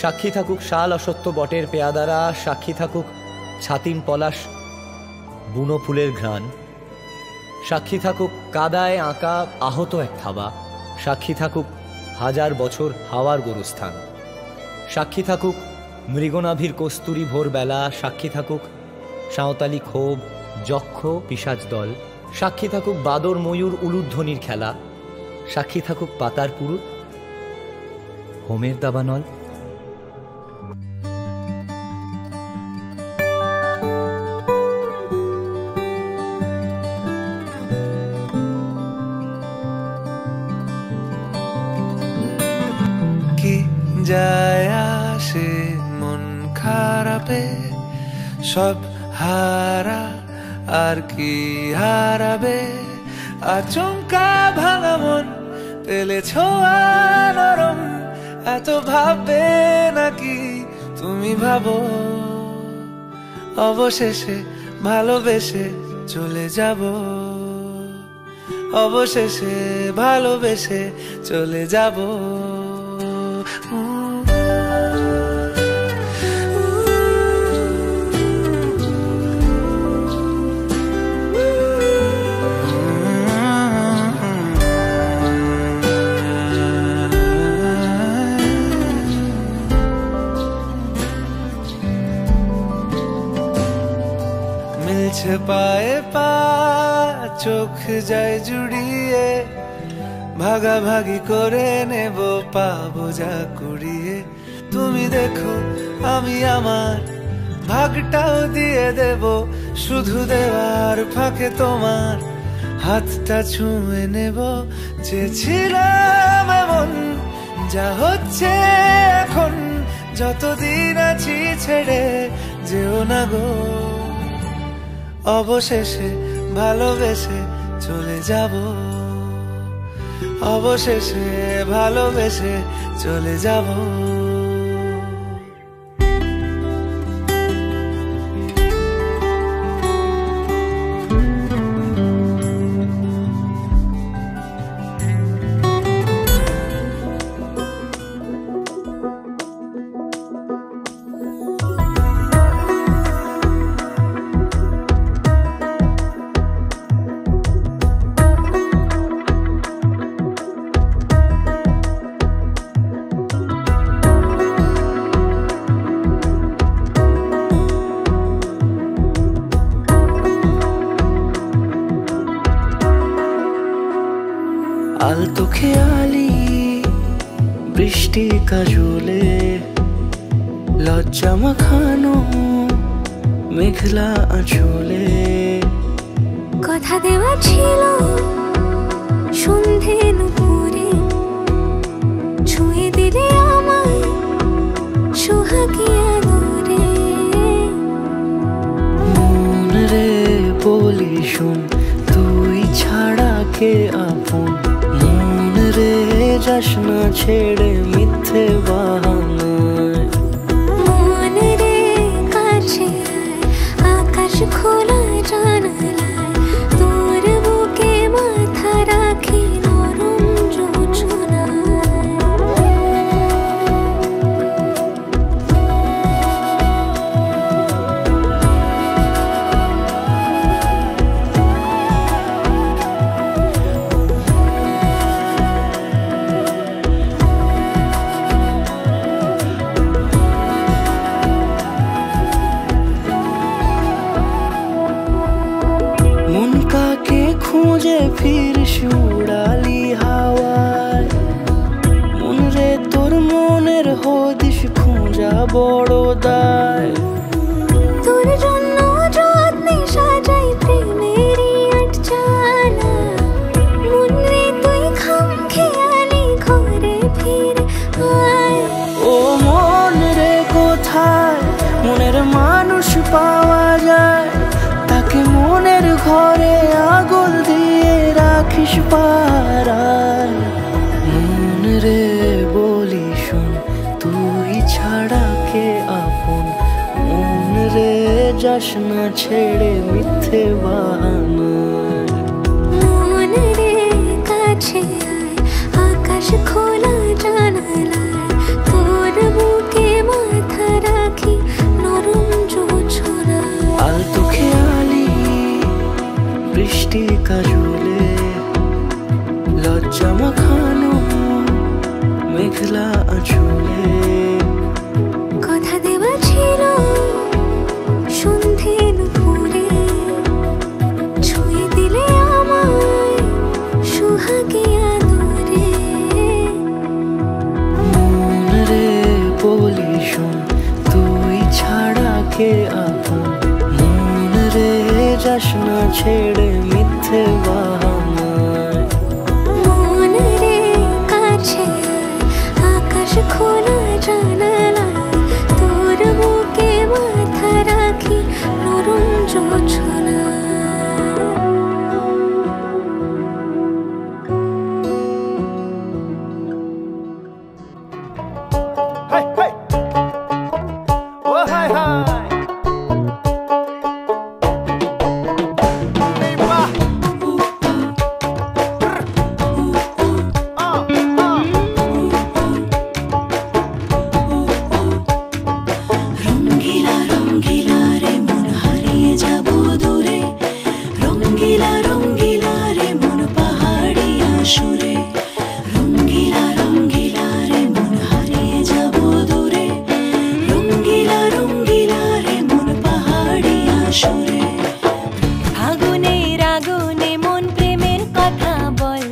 সাক্ষী থাকুক শাল অসত্য বটের পেয়াদারা, সাক্ষী থাকুক ছাতিম পলাশ বুনো ফুলের ঘ্রাণ, সাক্ষী থাকুক কাদায় আঁকা আহত এক থাবা, সাক্ষী থাকুক হাজার বছর হাওয়ার গোরস্থান, সাক্ষী থাকুক মৃগনাভির কস্তুরী ভোরবেলা, সাক্ষী থাকুক সাঁওতালি ক্ষোভ যক্ষ পিশাচ দল, সাক্ষী থাকুক বাদর ময়ূর উলুধ্বনির খেলা, সাক্ষী থাকুক পাতার পুরুত হোমের দাবানল। কি যায় আসে মন খারাপে, সব হারা আর কি হারাবে, আচমকা ভাঙা মন পেলে ছোঁয়া নরম, এত ভাববে নাকি তুমি ভাবো, অবশেষে ভালোবেসে চলে যাব, অবশেষে ভালোবেসে চলে যাব। মিলছে পায়ে পা, চোখ যায় জুড়িয়ে, ভাগাভাগি করে নেব পাবো যা কুড়িয়ে, তুমি দেখো আমি আমার ভাগটাও দিয়ে দেব, শুধু দেওয়ার ফাঁকে তোমার হাতটা ছুঁয়ে নেব, চেয়েছিলাম এমন যা হচ্ছে এখন, যতদিন আছি ছেড়ে যেও না গো, অবশেষে ভালোবেসে চলে যাব, অবশেষে ভালোবেসে চলে যাব। আলতো খেয়ালি বৃষ্টি কাজলে, লজ্জা মাখানো মেঘলা আঁচলে, কথা দেওয়া ছিল সন্ধে নুপুরে, ছুঁয়ে দিলে আমায় সোহাগী আদরে, মন রে বলি শোন তুই ছাড়া কে আপন, মন রে যাস না ছেড়ে মিথ্যে বাহানায়, মন রে কাছে আকাশ খোলা জানালায়, তোর বুকে মাথা রাখি নরম যোছনায়, খুঁজে ফিরিস উড়ালি হাওয়ায়, মন রে তোর মনের হদিস খোঁজা বড় দায়, তোর জন্য যত্নে সাজাই প্রেমেরই আটচালা, মন রে তুই খাম খেয়ালি ঘরে ফিরে আয়, ও মন রে কোথায় মনের মানুষ পাওয়া যায়, তাকে মনের ঘরে আগুন দিয়ে রাখিস পাড়ায়, মন রে বলি শোন তুই ছাড়া কে আপন, মন রে যাস না ছেড়ে মিথ্যে বাহানায়, মন রে কাছে আয় আকাশ খোলা জানালায়, তোর বুকে বৃষ্টি কাজলে লজ্জা মাখানো মেঘলা আঁচলে কথা দেওয়া ছিল সন্ধে দুপুরে ছুঁয়ে দিলে আমায় সুহাগে আদরে মন রে বলি শোন তুই ছাড়া কে আপন মন রে যাস না ছেড়ে মিথ্যে বাহানায় মন রে কাছে আকাশ খোলা জানালা তোর বুকে মাথা রাখি নরম জোছনা Hey, hey. Oh, hi, hi. Hey, ba. রঙ্গিলা রঙ্গিলা রে মন হারিয়ে যাব দূরে রঙ্গিলা রঙ্গিলা রে মন পাহাড়িয়া সুরে রঙ্গিলা রঙ্গিলা রে মন হারিয়ে যাব দূরে রঙ্গিলা রঙ্গিলা রে মন পাহাড়িয়া সুরে আগুনের আগুনে মন প্রেমের কথা বল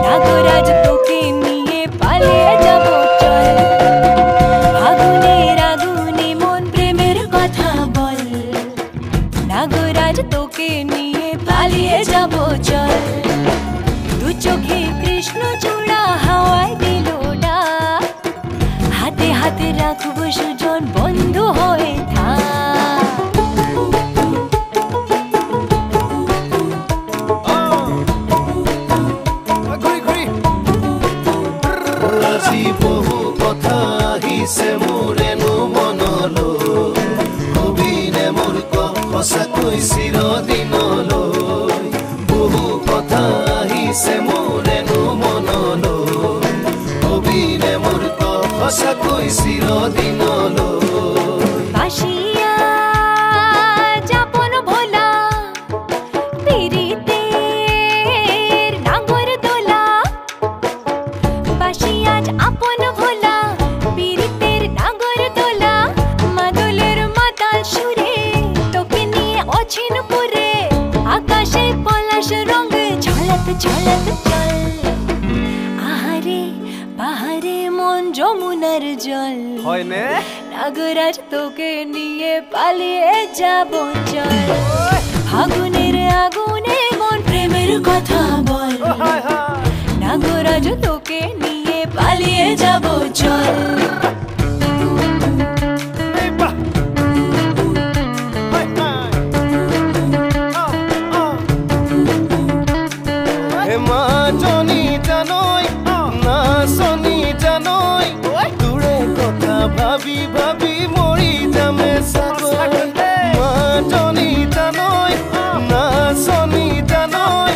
নাগরাজ তোকে নিয়ে পালিয়ে যাব চল আগুনের আগুনে মন প্রেমের কথা বল নাগরাজ তোকে নিয়ে পালিয়ে যাব চল দু চোখে কৃষ্ণ চূড়া হাওয়ায় দিল ডাক হাতে হাতে রাখবো সুজন বন্ধু হয়ে থাক ঘুরি ঘুরি আজি বহু কথা আহিছে মোৰেনো মনলৈ কবিনে মোৰ সঁচাকৈ চিৰদিনলৈ বহু কথা আহিছে মোৰেনো মনলৈ কবিনে মোৰ সঁচাকৈ চিৰদিনলৈ বাসিয়া যাপন ভোলা পিরিতের নাগর দোলা বাসিয়া আপন ভোলা পিরিতের নাগর দোলা মাদলের মাতাল সুরে তোকে নিয়ে অছিন পুরে আকাশে পলাশ রঙ ঝলক ঝলক চল আহারে বাহারে মন যমুনার জল হয়নে নাগরাজ তোকে নিয়ে পালিয়ে যাব চল আগুনের আগুনে মন প্রেমের কথা বল হাই হাই নাগরাজ তোকে নিয়ে পালিয়ে যাব চল এই বা হাই হাই হে মা জনি জানই না শনি জানই দূরে কথা ভাবি ভাবি মরি যামে সাগর মা জনি জানই না শনি জানই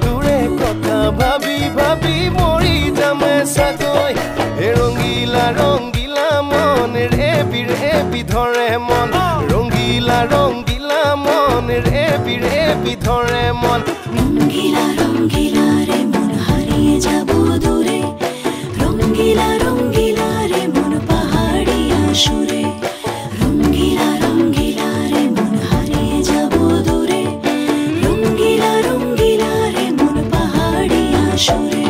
দূরে কথা ভাবি ভাবি মরি যামে সাগর হে রঙ্গিলা রঙ্গিলা মন রে বিধরে মন রঙ্গিলা রঙ্গিলা মন রে বিধরে মন রঙ্গিলা রঙ্গিলা রে মন হারিয়ে যাব দূরে রঙ্গিলা রঙ্গিলা রে মন পাহাড়িয়া সুরে রঙ্গিলা রঙ্গিলা রে মন হারিয়ে যাব দূরে রঙ্গিলা রঙ্গিলা রে মন পাহাড়িয়া সুরে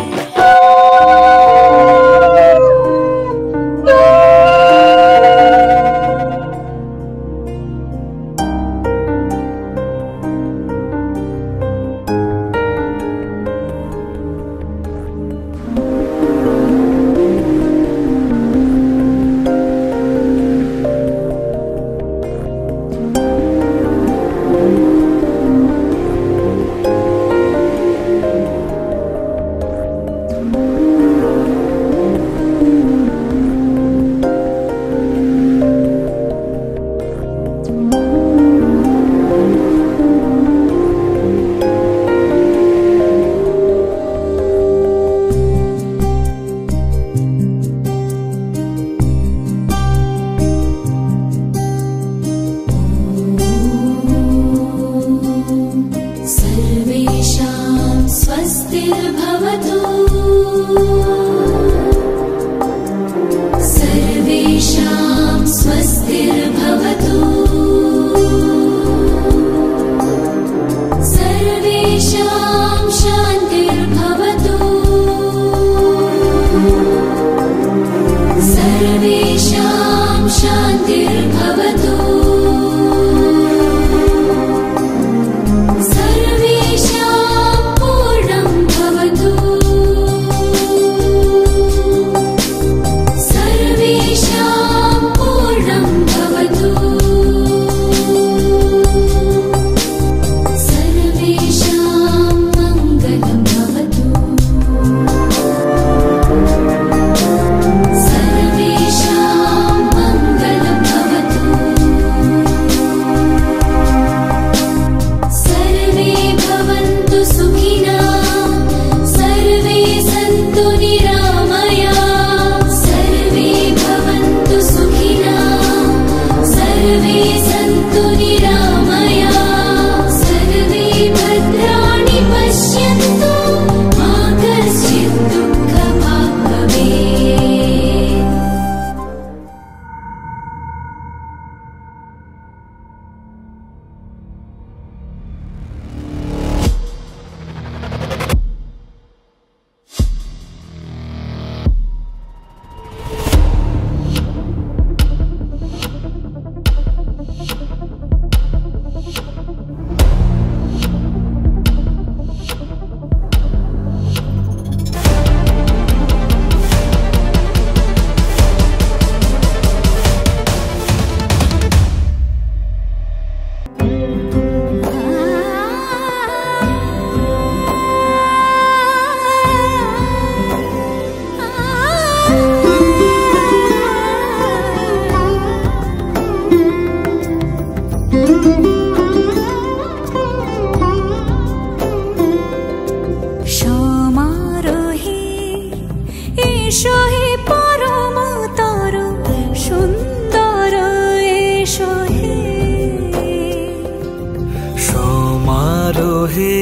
হে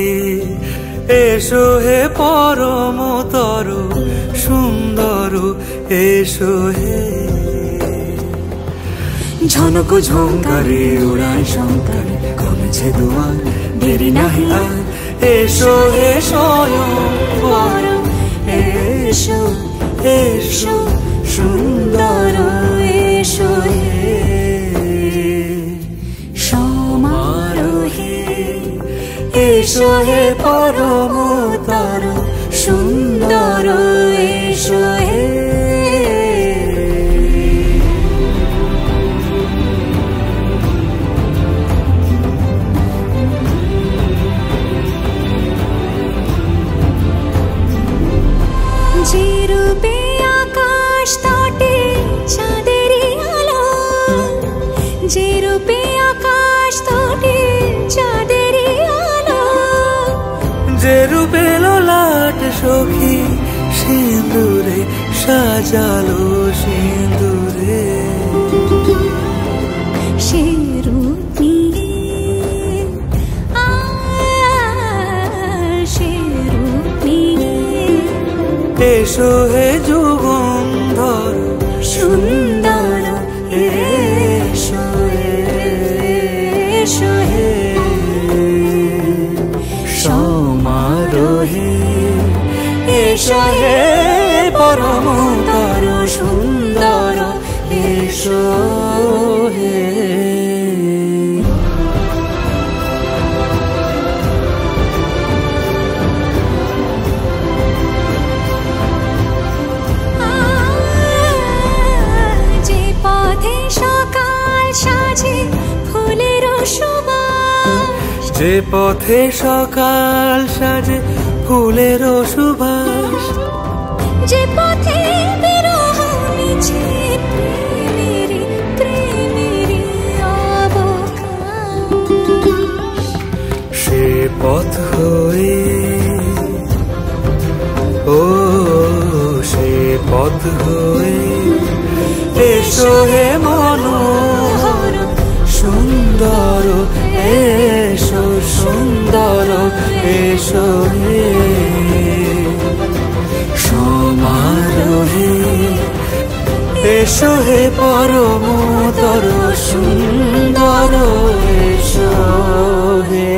এসো হে পরমতর সুন্দর এসো হে ঝনক ঝঙ্কারে উড়ায় শঙ্কারে কমেছে দুয়ার দেরি নাহি আর এসো হে স্বয়ং পরম এসো এসো সুন্দর এসো হে সমারোহে এসো হে পরমতর সুন্দর এসো হে যে রূপে আকাশ তটে চাঁদেরই আলো, যে রূপে আকাশ তটে চাঁদেরই আলো, যে রূপে ললাট সখী সিঁদুরে সাজালো সিঁদুরে সে রূপ নিয়ে সে রূপ নিয়ে এসো হে যুগন্ধর সুন্দর এসো এসো হে সমারোহে এসো হে পরমতর সুন্দর এসো হে যে পথে সকাল সাজে ফুলের সুবাস, যে পথে সকাল সাজে ফুলের সুবাস, যে পথে বিরহ মিছে প্রেমেরই প্রেমেরই অবকাশ, সে পথ হয়ে ও সে পথ হয়ে এসো হে মনোহর সুন্দর এসো সুন্দর এসো হে সমারোহে এসো হে পরমতর সুন্দর এসো হে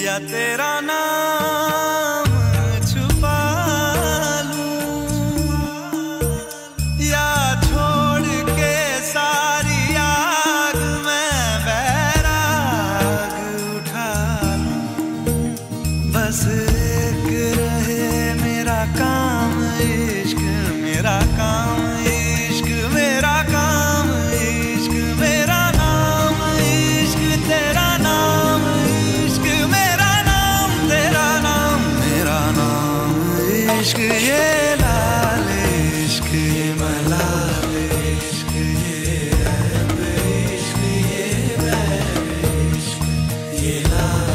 या तेरा नाम छुपा लूं या छोड़ के सारी आग में बैराग उठा लूं। बस एक रहे मेरा काम इश्क, मेरा काम इश्क, मेरा काम इश्क, मेरा नाम इश्क, तेरा नाम इश्क, मेरा नाम तेरा नाम, मेरा नाम इश्क। ये लाल इश्क, ये मलाल इश्क, ये रब इश्क, ये बैर इश्क, ये लाल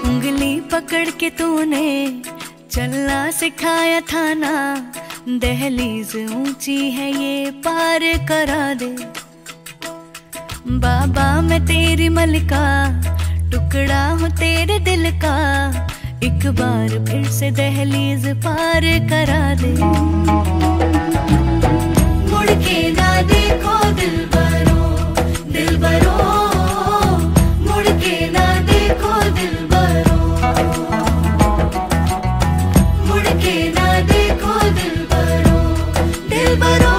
उंगली पकड़ के तूने चलना सिखाया था ना, दहलीज ऊंची है ये पार करा दे। बाबा मैं तेरी मलिका, टुकड़ा हूँ तेरे दिल का, एक बार फिर से दहलीज पार करा दे। मुड़ के ना देखो दिलबरो, दिलबरो, मुड़ के ना देखो दिलबरो, मुड़ के ना देखो दिलबरो, दिलबरो,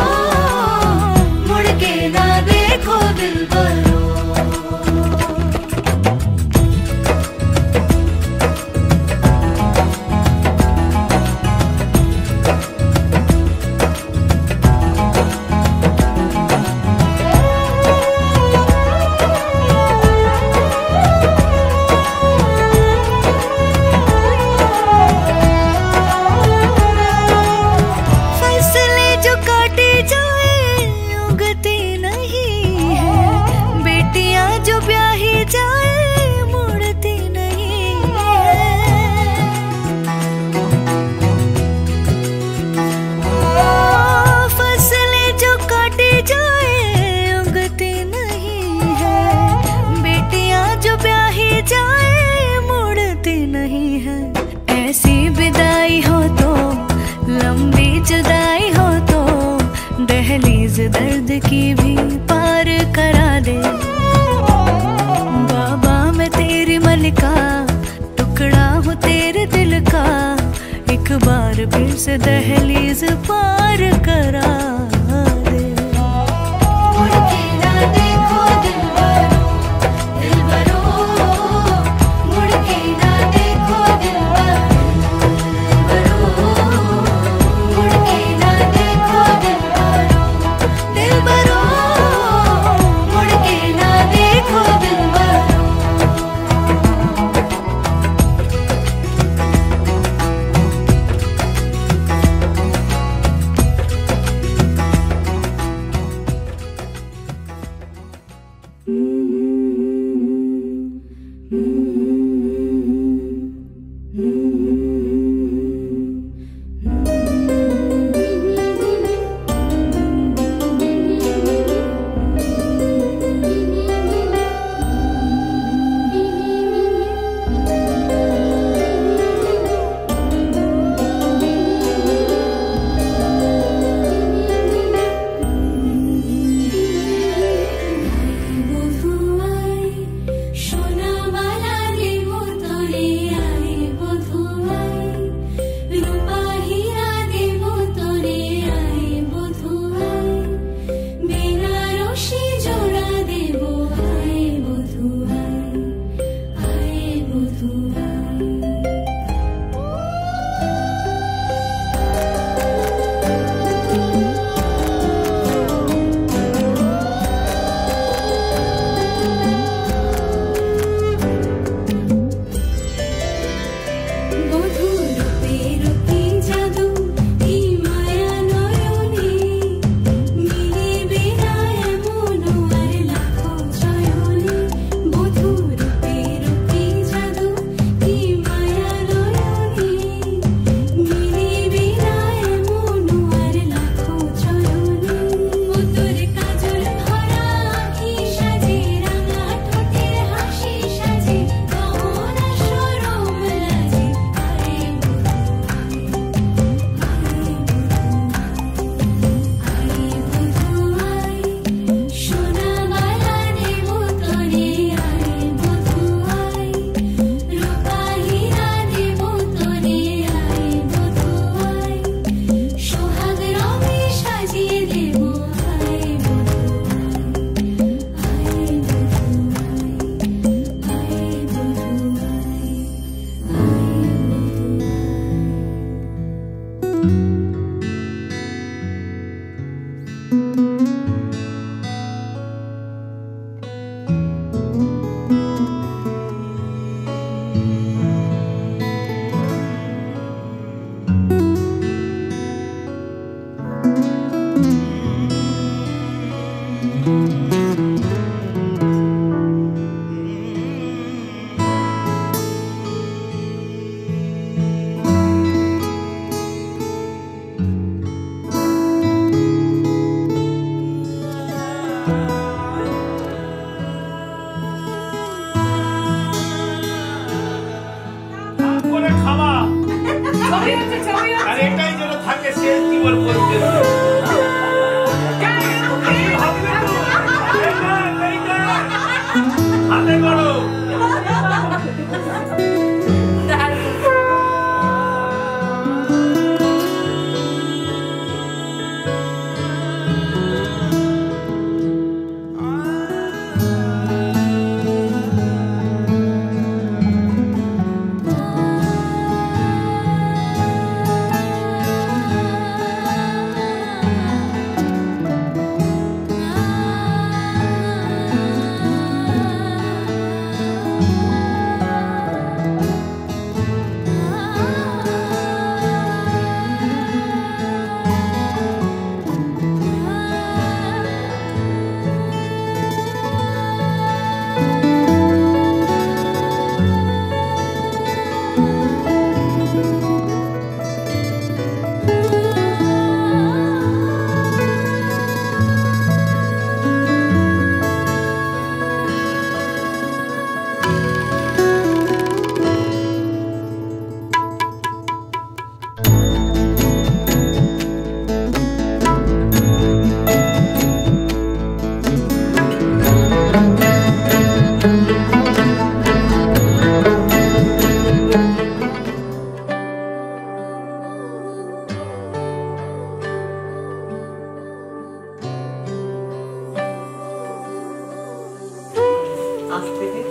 मुड़ के ना देखो दिलबरो। फसलें जो काटी जाए उगती नहीं है, बेटियां जो ब्याही जाए मुड़ती नहीं है। फसलें जो काटी जाए उगती नहीं है, बेटियां जो ब्याही जाए मुड़ती नहीं है। ऐसी विदाई हो तो, लंबी जुदाई हो तो, दहलीज दर्द की भी पार करा दे। बाबा मैं तेरी मलिका, टुकड़ा हूँ तेरे दिल का, एक बार फिर से दहलीज पार करा दे। मुड़ के ना देखो दिलबरो, दिलबरो, मुड़ के ना देखो दिलबरो, मुड़ के ना देखो दिलबरो, दिलबरो, मुड़ के ना देखो दिलबरो।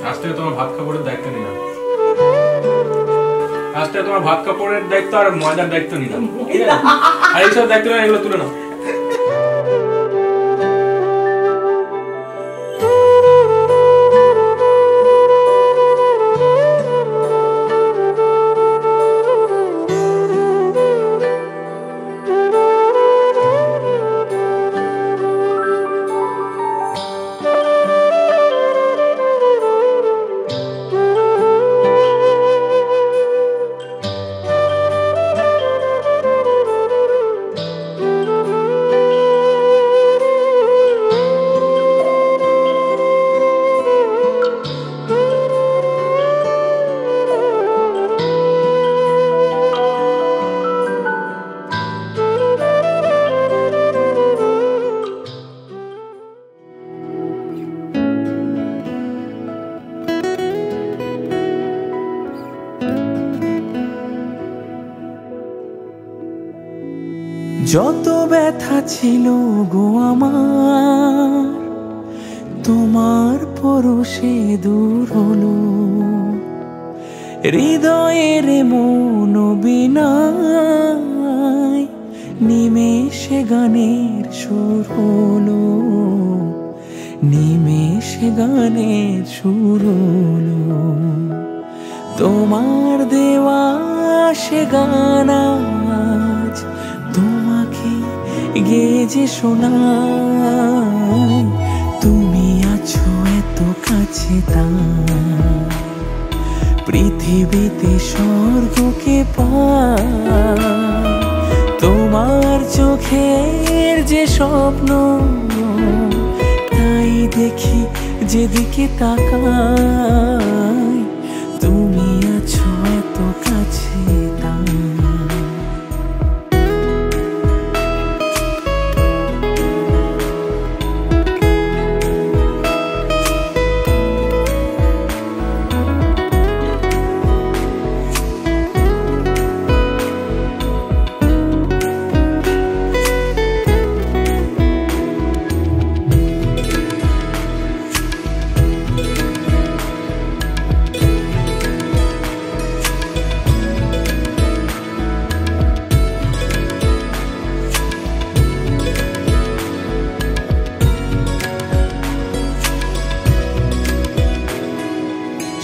আজ থেকে তোমার ভাত কাপড়ের দায়িত্ব নিলাম। আজ থেকে তোমার ভাত কাপড়ের দায়িত্ব আর ময়দার দায়িত্ব নিলাম। আর এইসব দায়িত্ব না, এগুলো তুলে নাও। যত ব্যথা ছিল গো আমার, তোমার পরশে দূর হলো। হৃদয়ের মন বিনায় নিমেষে গানের সুর হলো, নিমেষে গানের সুর হলো। তোমার দেওয়া সে গান আজ তোমাকে গেয়ে যে শোনাই। তুমি আছো এত কাছে তাই পৃথিবীতে স্বর্গকে পাই। তোমার চোখের যে স্বপ্ন তাই দেখি যেদিকে তাকাই। তুমি আছো এত কাছে তাই।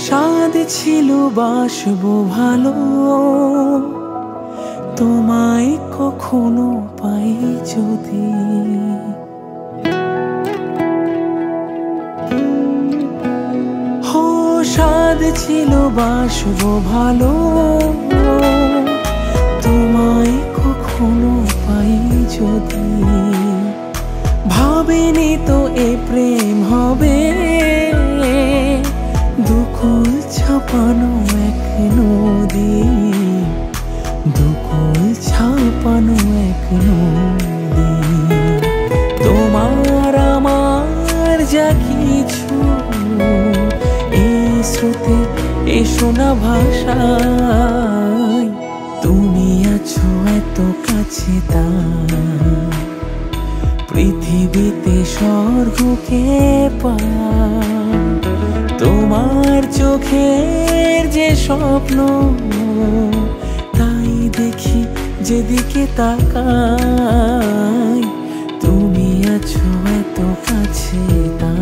স্বাদ ছিল বাসবো ভালো, তোমায় কখনো পাই যদি। হো স্বাদ ছিল বাসবো ভালো, তোমায় কখনো পাই যদি। ভাবিনি তো এ প্রেম হবে, দুকুল ছাপানো এক নদী, দুকুল ছাপানো এক নদী। তোমার আমার যা কিছু এই স্রোতে এ শোনা ভাষায়। তুমি আছো এত কাছে তাই পৃথিবীতে স্বর্গকে পাই। তোমার চোখের যে স্বপ্ন তাই দেখি যেদিকে তাকাই। তুমি আছো এত কাছে তাই।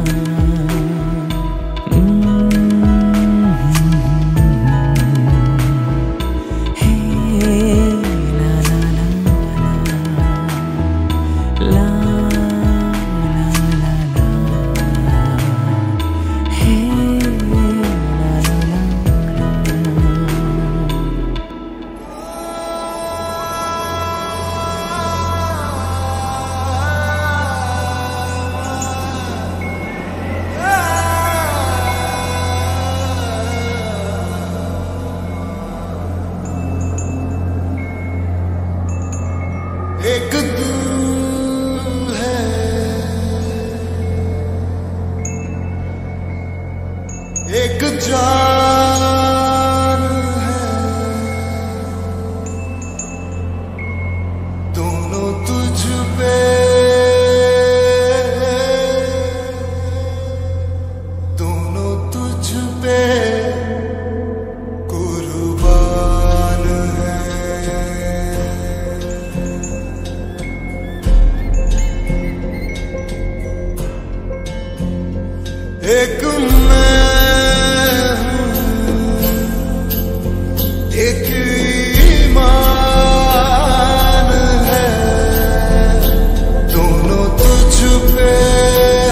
एक मैं एक ईमान है, दोनों तुझ पे,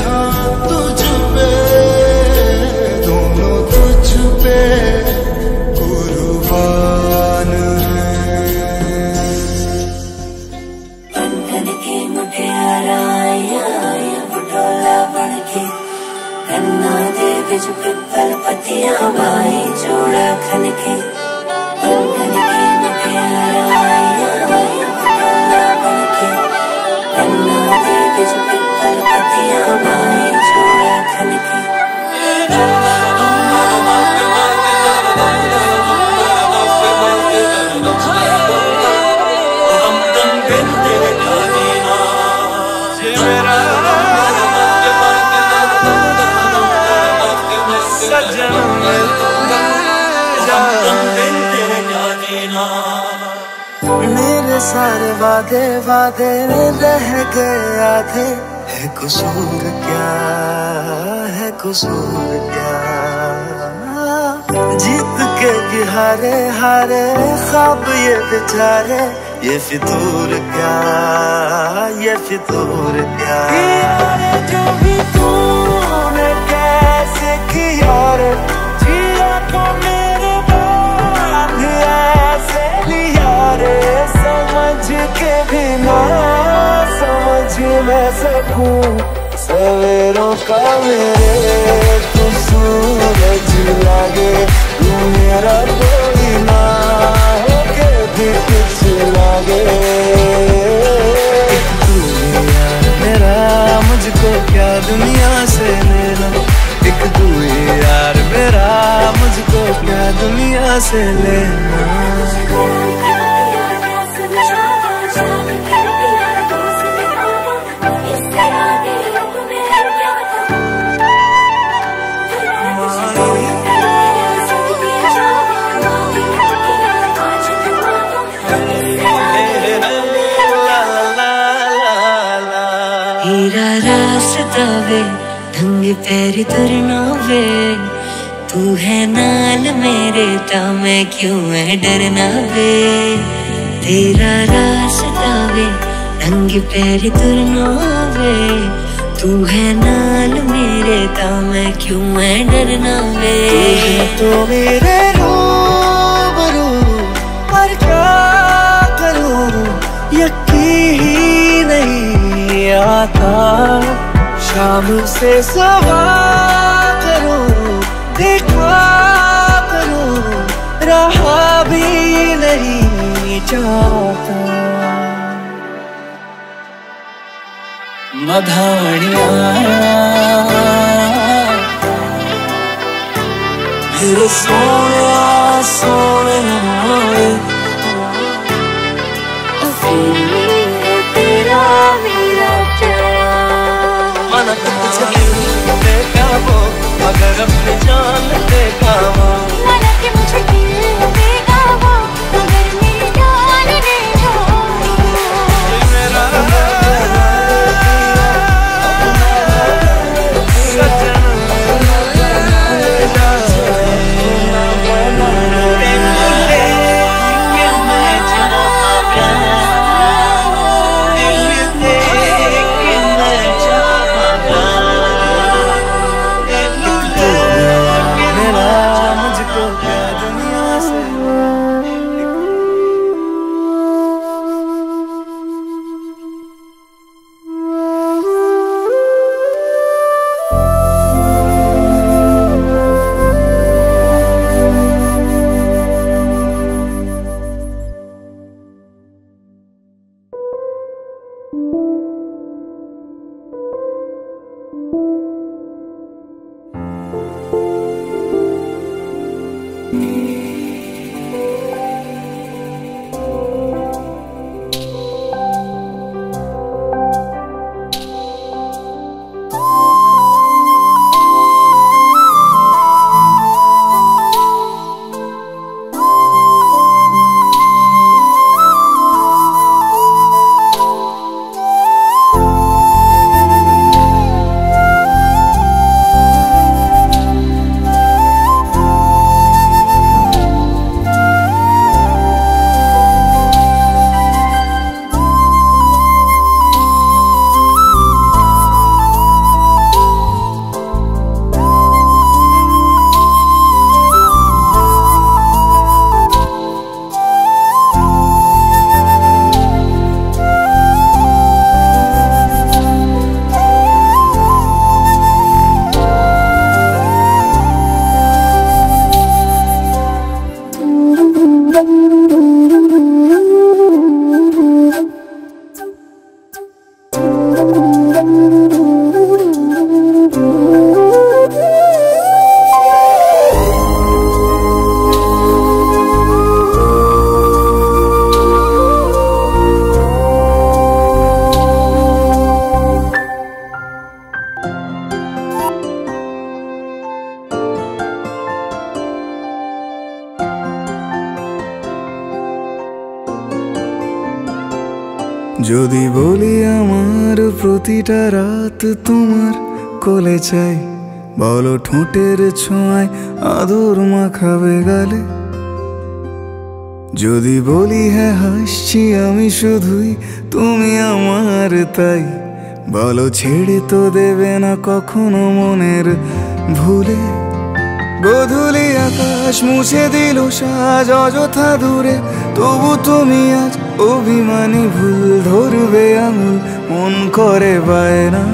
हाँ तुझ पे, दोनों तुझ पे कुर्बान है। बंधन के मुटियारा या पटोला बन के गन्ना दे बिच पिपल पतियां बाई जोड़ा खन के। बंधन के मुटियारा या पटोला बन के गन्ना दे बिच पिपल पतियां बाई जोड़ा खन के। मेरे सारे वादे वादे रह गए आधे, है कसूर क्या, है कसूर क्या। जीत के भी हारे हारे ख्वाब ये बेचारे, ये फितूर क्या, ये फितूर क्या। जो भी तूने कैसे किया रे, जिया को मेरे बांध ऐसे लिया रे, समझ के भी ना समझ मैं सकूं सवेरों का मेरे, तू सूरज लागे तू मेरा कोई ना होके भी कुछ लागे। एक तू यार मेरा, मुझको क्या दुनिया से लेना, एक तू यार मेरा, मुझको क्या दुनिया से लेना। हीरा रास्ता वे ढंग पैरी तुरना वे, तू है नाल मेरे ता मैं क्यों है डरना वे। तेरा रास्ता वे ढंग पैरी तुरना वे, तू है नाल मेरे ता मैं क्यों है डरना वे। तो मेरे रूबरू पर क्या करूं, यकीन ही नहीं आता। शाम से सवार करूं, देखा करूं, रहा भी नहीं चाहता। मधानिया फिर सोया सोया तेरा मेरा मन तुझे देखा वो, मगर अपने जान देखा वो। मन के मुझे दिल देगा वो, मगर मेरी जान देगा वो। मेरा যদি বলি আমার প্রতিটা রাত তোমার কোলে চাই, বলো ঠোঁটের ছোঁয়ায় আদর মাখাবে গালে। যদি বলি হ্যাঁ হাসছি আমি শুধুই, তুমি আমার তাই, বলো ছেড়ে তো দেবে না কখনো মনের ভুলে। গোধূলি আকাশ মুছে দিল সাজ অযথা দূরে, তবু তুমি আজ অভিমানী ভুল ধরবে আঙুল, মন করে বায়না।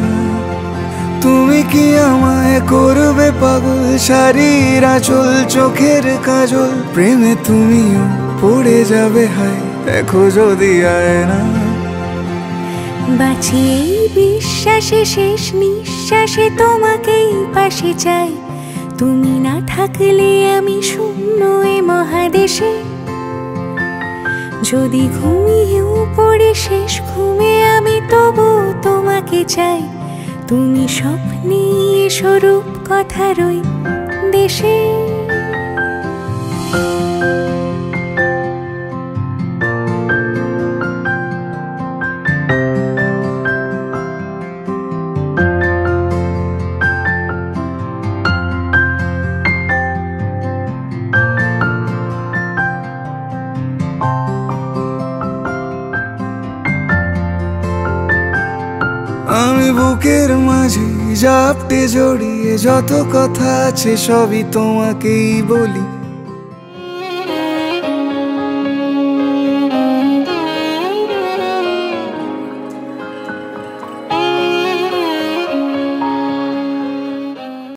তুমি কি আমায় করবে পাগল, শাড়ির আঁচল চোখের কাজল, প্রেমে তুমিও পড়ে যাবে হায় দেখো যদি আয়না। বাঁচি এই বিশ্বাসে শেষ নিঃশ্বাসে তোমাকেই পাশে চাই, তুমি না থাকলে আমি শূন্য এ মহাদেশে। যদি ঘুমিয়েও পড়ে শেষ ঘুমে আমি তবু তোমাকে চাই, তুমি স্বপ্নে স্বরূপ কথার ওই দেশে। আমি বুকের মাঝে জাপটে জড়িয়ে যত কথা আছে সবই তোমাকেই বলি।